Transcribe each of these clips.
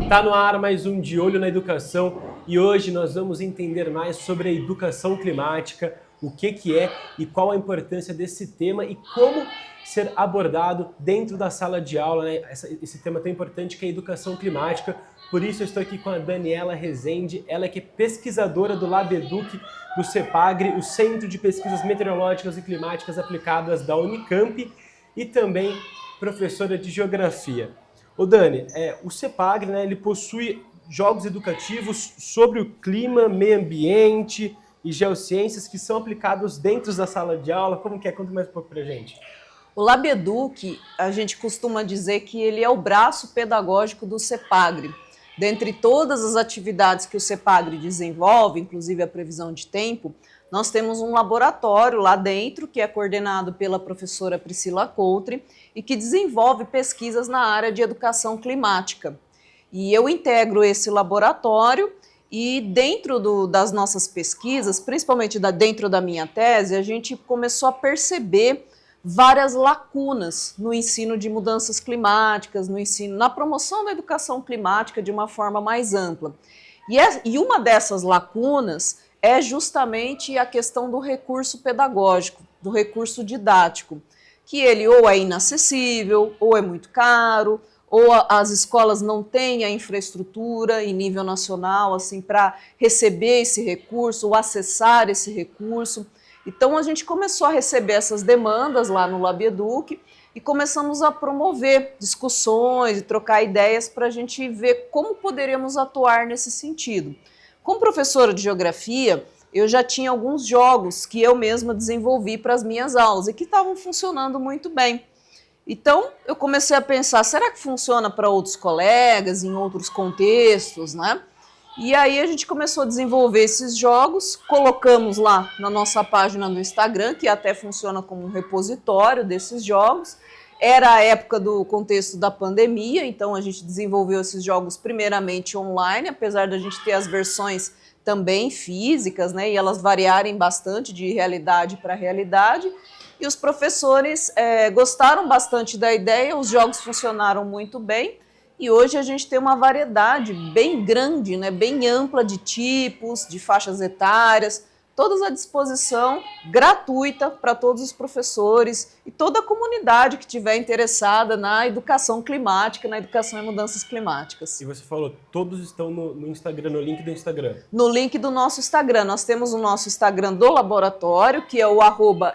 Tá no ar mais um De Olho na Educação e hoje nós vamos entender mais sobre a educação climática, o que é e qual a importância desse tema e como ser abordado dentro da sala de aula, né? Esse tema tão importante que é a educação climática. Por isso eu estou aqui com a Daniela Rezende, ela que é pesquisadora do LabEduc, do CEPAGRE, o Centro de Pesquisas Meteorológicas e Climáticas Aplicadas da Unicamp, e também professora de Geografia. Ô Dani, o CEPAGRE, né, ele possui jogos educativos sobre o clima, meio ambiente e geociências que são aplicados dentro da sala de aula. Como que é? Conta mais um pouco pra gente. O LabEduc, a gente costuma dizer que ele é o braço pedagógico do CEPAGRE. Dentre todas as atividades que o CEPAGRE desenvolve, inclusive a previsão de tempo, nós temos um laboratório lá dentro, que é coordenado pela professora Priscila Coutre, e que desenvolve pesquisas na área de educação climática. E eu integro esse laboratório e dentro das nossas pesquisas, principalmente dentro da minha tese, a gente começou a perceber várias lacunas no ensino de mudanças climáticas, no ensino, na promoção da educação climática de uma forma mais ampla. E uma dessas lacunas é justamente a questão do recurso pedagógico, do recurso didático, que ele ou é inacessível, ou é muito caro, ou as escolas não têm a infraestrutura em nível nacional assim, para receber esse recurso ou acessar esse recurso. Então, a gente começou a receber essas demandas lá no LabEduc e começamos a promover discussões e trocar ideias para a gente ver como poderíamos atuar nesse sentido. Como professora de geografia, eu já tinha alguns jogos que eu mesma desenvolvi para as minhas aulas e que estavam funcionando muito bem. Então, eu comecei a pensar, será que funciona para outros colegas, em outros contextos, né? E aí a gente começou a desenvolver esses jogos, colocamos lá na nossa página do Instagram, que até funciona como um repositório desses jogos. Era a época do contexto da pandemia, então a gente desenvolveu esses jogos primeiramente online, apesar da gente ter as versões também físicas, né, e elas variarem bastante de realidade para realidade. E os professores gostaram bastante da ideia, os jogos funcionaram muito bem. E hoje a gente tem uma variedade bem grande, né, bem ampla de tipos, de faixas etárias, todas à disposição, gratuita para todos os professores e toda a comunidade que estiver interessada na educação climática, na educação em mudanças climáticas. E você falou, todos estão no Instagram, no link do Instagram. No link do nosso Instagram. Nós temos o nosso Instagram do laboratório, que é o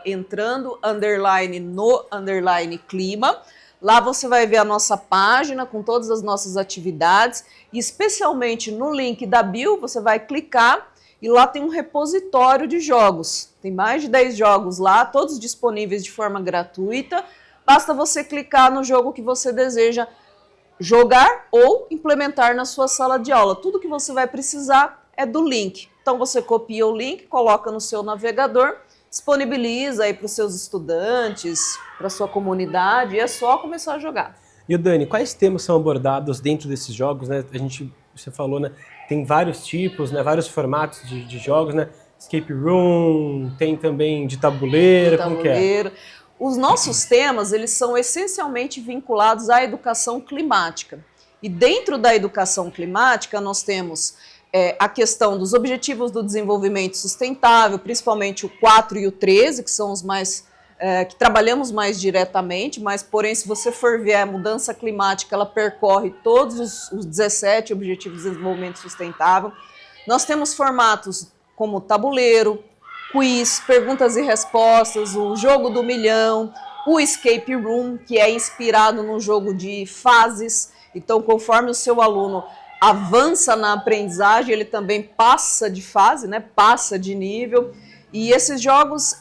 @entrando_no_clima. Lá você vai ver a nossa página com todas as nossas atividades e especialmente no link da bio você vai clicar e lá tem um repositório de jogos. Tem mais de 10 jogos lá, todos disponíveis de forma gratuita. Basta você clicar no jogo que você deseja jogar ou implementar na sua sala de aula. Tudo que você vai precisar é do link. Então você copia o link, coloca no seu navegador, disponibiliza aí para os seus estudantes, para a sua comunidade, e é só começar a jogar. E o Dani, quais temas são abordados dentro desses jogos, né? Você falou, né? Tem vários tipos, né? Vários formatos de jogos, né? Escape room, tem também de tabuleiro, como que é? Os nossos temas, eles são essencialmente vinculados à educação climática. E dentro da educação climática, nós temos a questão dos Objetivos do Desenvolvimento Sustentável, principalmente o 4 e o 13, que são os mais que trabalhamos mais diretamente, mas, porém, se você for ver a mudança climática, ela percorre todos os 17 Objetivos de Desenvolvimento Sustentável. Nós temos formatos como tabuleiro, quiz, perguntas e respostas, o jogo do milhão, o escape room, que é inspirado no jogo de fases. Então, conforme o seu aluno avança na aprendizagem, ele também passa de fase, né? Passa de nível. E esses jogos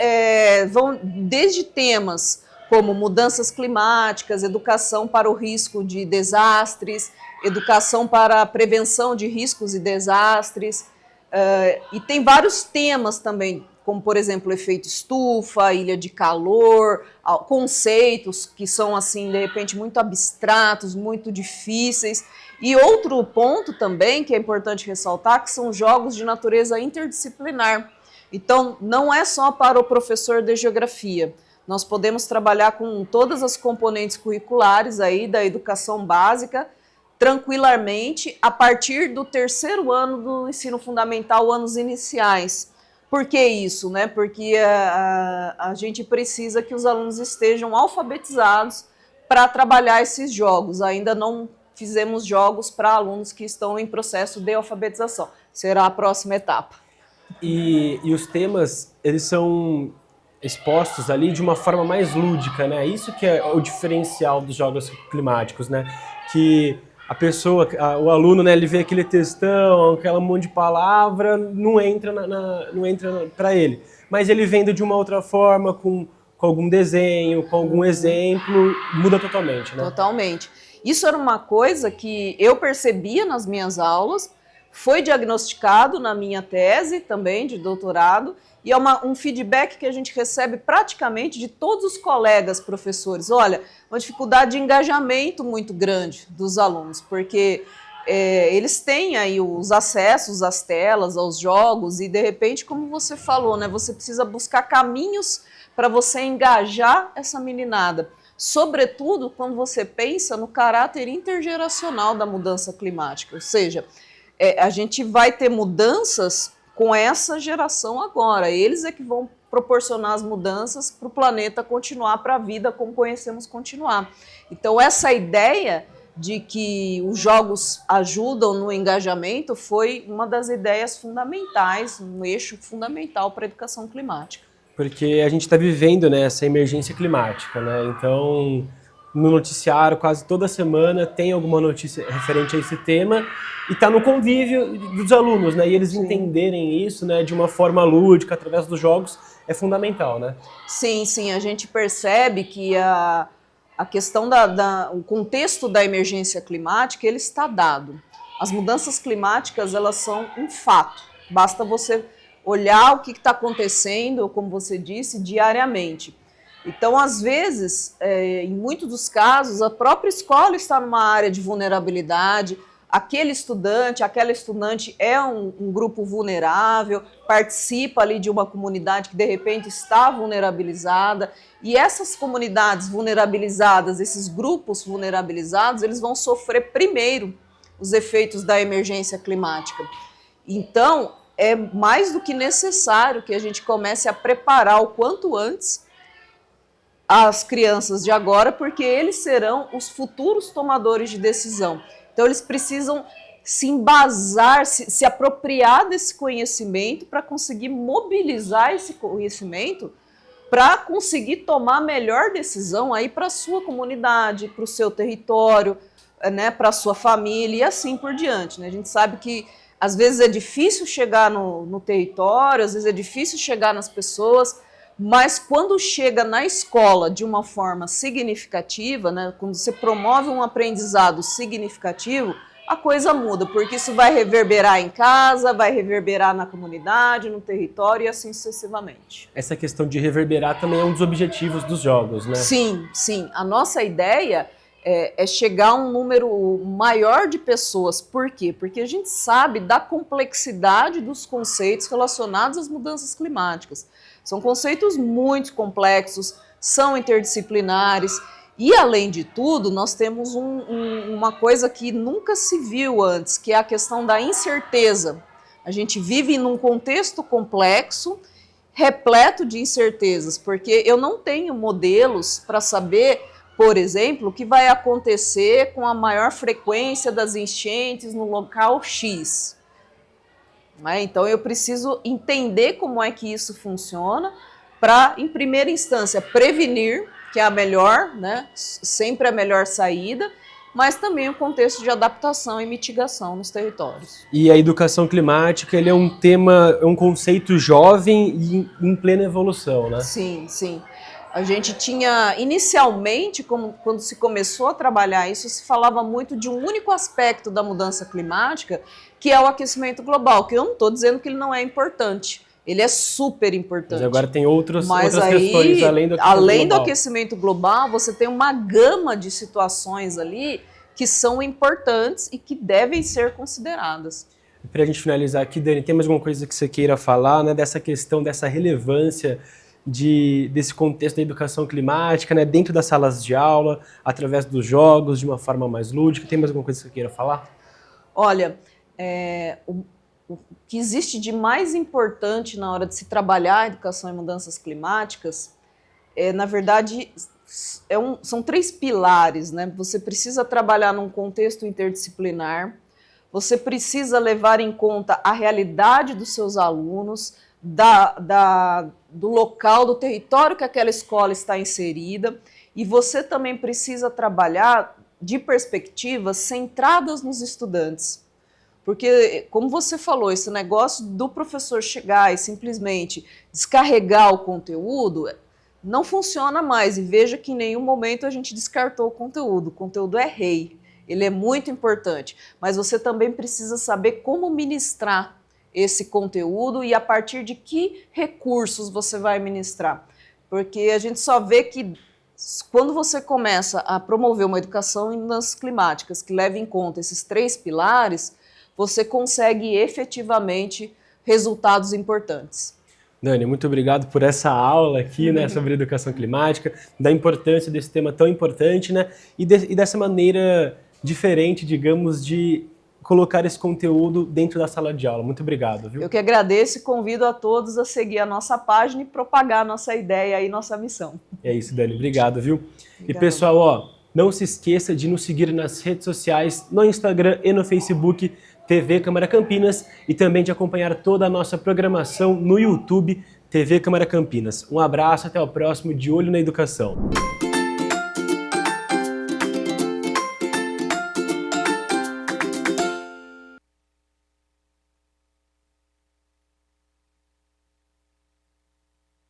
vão desde temas como mudanças climáticas, educação para o risco de desastres, educação para a prevenção de riscos e desastres. E tem vários temas também, como, por exemplo, efeito estufa, ilha de calor, conceitos que são, assim, de repente, muito abstratos, muito difíceis. E outro ponto também que é importante ressaltar, que são jogos de natureza interdisciplinar. Então, não é só para o professor de geografia. Nós podemos trabalhar com todas as componentes curriculares aí da educação básica, tranquilamente a partir do terceiro ano do ensino fundamental, anos iniciais. Por que isso, né? Porque a gente precisa que os alunos estejam alfabetizados para trabalhar esses jogos. Ainda não fizemos jogos para alunos que estão em processo de alfabetização. Será a próxima etapa. E os temas, eles são expostos ali de uma forma mais lúdica, né? Isso que é o diferencial dos jogos climáticos, né? Que a pessoa, o aluno, né, ele vê aquele textão, aquela monte de palavra, não entra para ele. Mas ele vendo de uma outra forma, com algum desenho, com algum exemplo, muda totalmente, né? Totalmente. Isso era uma coisa que eu percebia nas minhas aulas, foi diagnosticado na minha tese também de doutorado, e é um feedback que a gente recebe praticamente de todos os colegas professores. Olha, uma dificuldade de engajamento muito grande dos alunos, porque eles têm aí os acessos às telas, aos jogos, e de repente, como você falou, né, você precisa buscar caminhos para você engajar essa meninada. Sobretudo quando você pensa no caráter intergeracional da mudança climática, ou seja, a gente vai ter mudanças com essa geração agora, eles é que vão proporcionar as mudanças para o planeta continuar, para a vida como conhecemos continuar. Então essa ideia de que os jogos ajudam no engajamento foi uma das ideias fundamentais, um eixo fundamental para a educação climática. Porque a gente está vivendo, né, essa emergência climática, né? Então, no noticiário, quase toda semana tem alguma notícia referente a esse tema e está no convívio dos alunos, né? E eles entenderem isso, né, de uma forma lúdica, através dos jogos, é fundamental, né? Sim, sim, a gente percebe que a questão o contexto da emergência climática, ele está dado. As mudanças climáticas, elas são um fato, basta você olhar o que está acontecendo, como você disse, diariamente. Então, às vezes, em muitos dos casos, a própria escola está numa área de vulnerabilidade, aquele estudante, aquela estudante é um grupo vulnerável, participa ali de uma comunidade que, de repente, está vulnerabilizada, e essas comunidades vulnerabilizadas, esses grupos vulnerabilizados, eles vão sofrer primeiro os efeitos da emergência climática. Então, é mais do que necessário que a gente comece a preparar o quanto antes as crianças de agora, porque eles serão os futuros tomadores de decisão. Então, eles precisam se embasar, se apropriar desse conhecimento para conseguir mobilizar esse conhecimento para conseguir tomar a melhor decisão aí para a sua comunidade, para o seu território, né, para a sua família e assim por diante, né? A gente sabe que às vezes é difícil chegar no território, às vezes é difícil chegar nas pessoas, mas quando chega na escola de uma forma significativa, né, quando você promove um aprendizado significativo, a coisa muda, porque isso vai reverberar em casa, vai reverberar na comunidade, no território e assim sucessivamente. Essa questão de reverberar também é um dos objetivos dos jogos, né? Sim, sim. A nossa ideia é chegar a um número maior de pessoas. Por quê? Porque a gente sabe da complexidade dos conceitos relacionados às mudanças climáticas. São conceitos muito complexos, são interdisciplinares e, além de tudo, nós temos uma coisa que nunca se viu antes, que é a questão da incerteza. A gente vive num contexto complexo, repleto de incertezas, porque eu não tenho modelos para saber, por exemplo, o que vai acontecer com a maior frequência das enchentes no local X. Então, eu preciso entender como é que isso funciona para, em primeira instância, prevenir, que é a melhor, né? Sempre a melhor saída, mas também o contexto de adaptação e mitigação nos territórios. E a educação climática, ele é um tema, é um conceito jovem e em plena evolução, né? Sim, sim. A gente tinha, inicialmente, quando se começou a trabalhar isso, se falava muito de um único aspecto da mudança climática, que é o aquecimento global, que eu não estou dizendo que ele não é importante, ele é super importante. Mas agora tem outras aí, questões além do aquecimento global, você tem uma gama de situações ali que são importantes e que devem ser consideradas. Para a gente finalizar aqui, Dani, tem mais alguma coisa que você queira falar, né, dessa questão, dessa relevância desse contexto da educação climática, né, dentro das salas de aula, através dos jogos, de uma forma mais lúdica? Tem mais alguma coisa que você queira falar? Olha, o que existe de mais importante na hora de se trabalhar a educação em mudanças climáticas na verdade, são 3 pilares, né? Você precisa trabalhar num contexto interdisciplinar, você precisa levar em conta a realidade dos seus alunos, do local, do território que aquela escola está inserida, e você também precisa trabalhar de perspectivas centradas nos estudantes. Porque, como você falou, esse negócio do professor chegar e simplesmente descarregar o conteúdo não funciona mais. E veja que em nenhum momento a gente descartou o conteúdo é rei, ele é muito importante, mas você também precisa saber como ministrar esse conteúdo e a partir de que recursos você vai ministrar. Porque a gente só vê que quando você começa a promover uma educação em mudanças climáticas que leve em conta esses 3 pilares, você consegue efetivamente resultados importantes. Dani, muito obrigado por essa aula aqui, né, sobre educação climática, da importância desse tema tão importante, né, e dessa maneira diferente, digamos, de colocar esse conteúdo dentro da sala de aula. Muito obrigado, viu? Eu que agradeço e convido a todos a seguir a nossa página e propagar a nossa ideia e nossa missão. É isso, Dani. Obrigado, viu? Obrigada. E pessoal, ó, não se esqueça de nos seguir nas redes sociais, no Instagram e no Facebook, TV Câmara Campinas, e também de acompanhar toda a nossa programação no YouTube, TV Câmara Campinas. Um abraço, até o próximo De Olho na Educação.